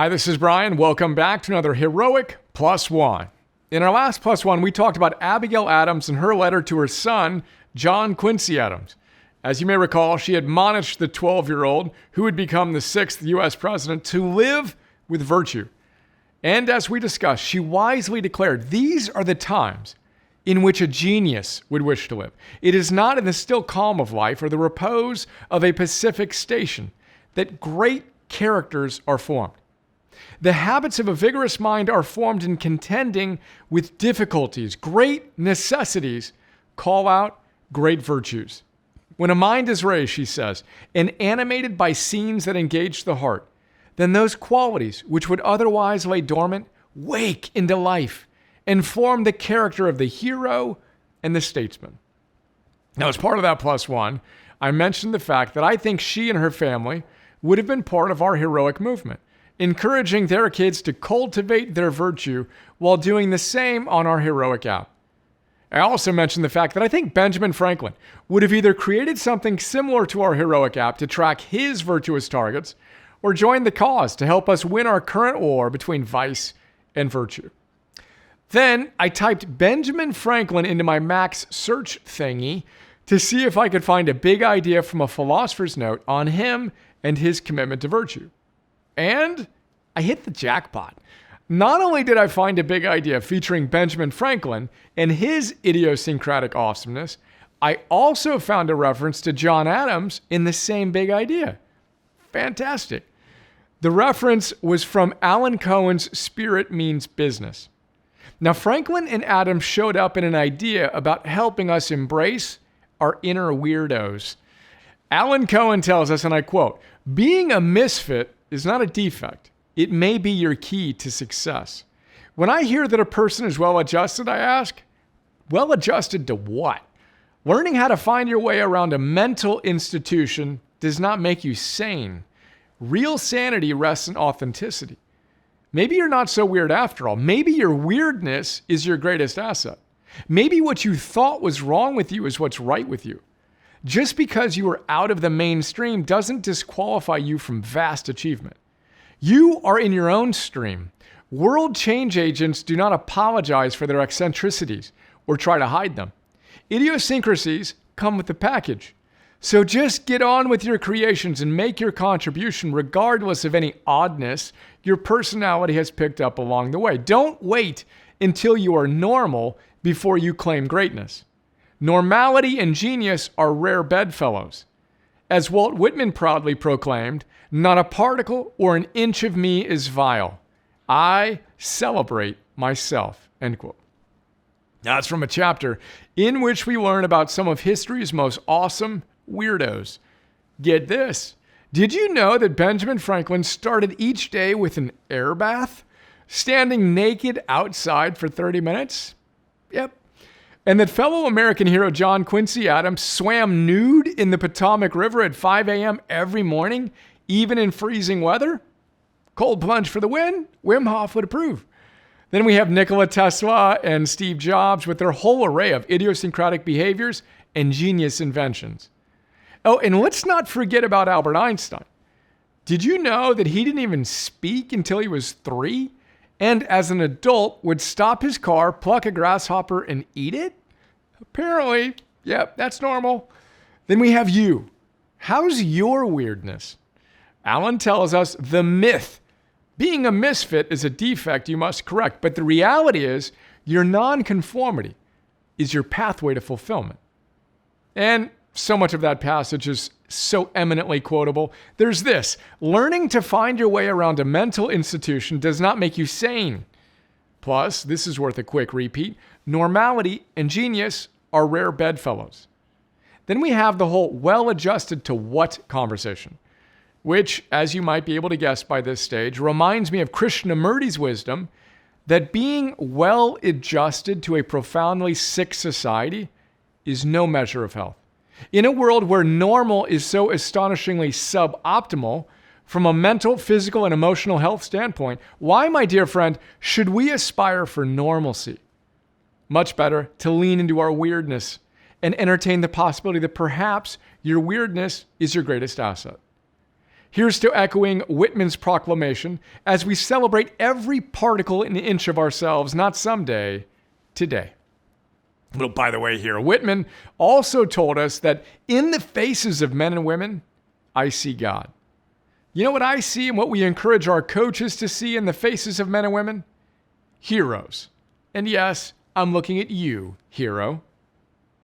Hi, this is Brian. Welcome back to another Heroic Plus One. In our last Plus One, we talked about Abigail Adams and her letter to her son, John Quincy Adams. As you may recall, she admonished the 12-year-old, who would become the 6th U.S. president, to live with virtue. And as we discussed, she wisely declared, these are the times in which a genius would wish to live. It is not in the still calm of life or the repose of a Pacific station that great characters are formed. The habits of a vigorous mind are formed in contending with difficulties. Great necessities call out great virtues. When a mind is raised, she says, and animated by scenes that engage the heart, then those qualities which would otherwise lay dormant wake into life and form the character of the hero and the statesman. Now, as part of that Plus One, I mentioned the fact that I think she and her family would have been part of our heroic movement, encouraging their kids to cultivate their virtue while doing the same on our heroic app. I also mentioned the fact that I think Benjamin Franklin would have either created something similar to our heroic app to track his virtuous targets or joined the cause to help us win our current war between vice and virtue. Then I typed Benjamin Franklin into my Mac's search thingy to see if I could find a big idea from a philosopher's note on him and his commitment to virtue. And I hit the jackpot. Not only did I find a big idea featuring Benjamin Franklin and his idiosyncratic awesomeness, I also found a reference to John Adams in the same big idea. Fantastic. The reference was from Alan Cohen's Spirit Means Business. Now, Franklin and Adams showed up in an idea about helping us embrace our inner weirdos. Alan Cohen tells us, and I quote, "Being a misfit is not a defect. It may be your key to success. When I hear that a person is well-adjusted, I ask, well-adjusted to what? Learning how to find your way around a mental institution does not make you sane. Real sanity rests in authenticity. Maybe you're not so weird after all. Maybe your weirdness is your greatest asset. Maybe what you thought was wrong with you is what's right with you. Just because you are out of the mainstream doesn't disqualify you from vast achievement. You are in your own stream. World change agents do not apologize for their eccentricities or try to hide them. Idiosyncrasies come with the package. So just get on with your creations and make your contribution regardless of any oddness your personality has picked up along the way. Don't wait until you are normal before you claim greatness. Normality and genius are rare bedfellows. As Walt Whitman proudly proclaimed, not a particle or an inch of me is vile. I celebrate myself," end quote. Now, that's from a chapter in which we learn about some of history's most awesome weirdos. Get this. Did you know that Benjamin Franklin started each day with an air bath, standing naked outside for 30 minutes? Yep. And that fellow American hero John Quincy Adams swam nude in the Potomac River at 5 a.m. every morning, even in freezing weather? Cold plunge for the win? Wim Hof would approve. Then we have Nikola Tesla and Steve Jobs with their whole array of idiosyncratic behaviors and genius inventions. Oh, and let's not forget about Albert Einstein. Did you know that he didn't even speak until he was 3? And as an adult would stop his car, pluck a grasshopper, and eat it? Apparently, yep, that's normal. Then we have you. How's your weirdness? Alan tells us the myth. Being a misfit is a defect you must correct, but the reality is your nonconformity is your pathway to fulfillment. And so much of that passage is so eminently quotable. There's this: learning to find your way around a mental institution does not make you sane. Plus, this is worth a quick repeat, normality and genius are rare bedfellows. Then we have the whole well-adjusted to what conversation, which, as you might be able to guess by this stage, reminds me of Krishnamurti's wisdom that being well-adjusted to a profoundly sick society is no measure of health. In a world where normal is so astonishingly suboptimal from a mental, physical, and emotional health standpoint, why, my dear friend, should we aspire for normalcy? Much better to lean into our weirdness and entertain the possibility that perhaps your weirdness is your greatest asset. Here's to echoing Whitman's proclamation as we celebrate every particle and inch of ourselves, not someday, today. Well, by the way here, Whitman also told us that in the faces of men and women, I see God. You know what I see and what we encourage our coaches to see in the faces of men and women? Heroes. And yes, I'm looking at you, hero.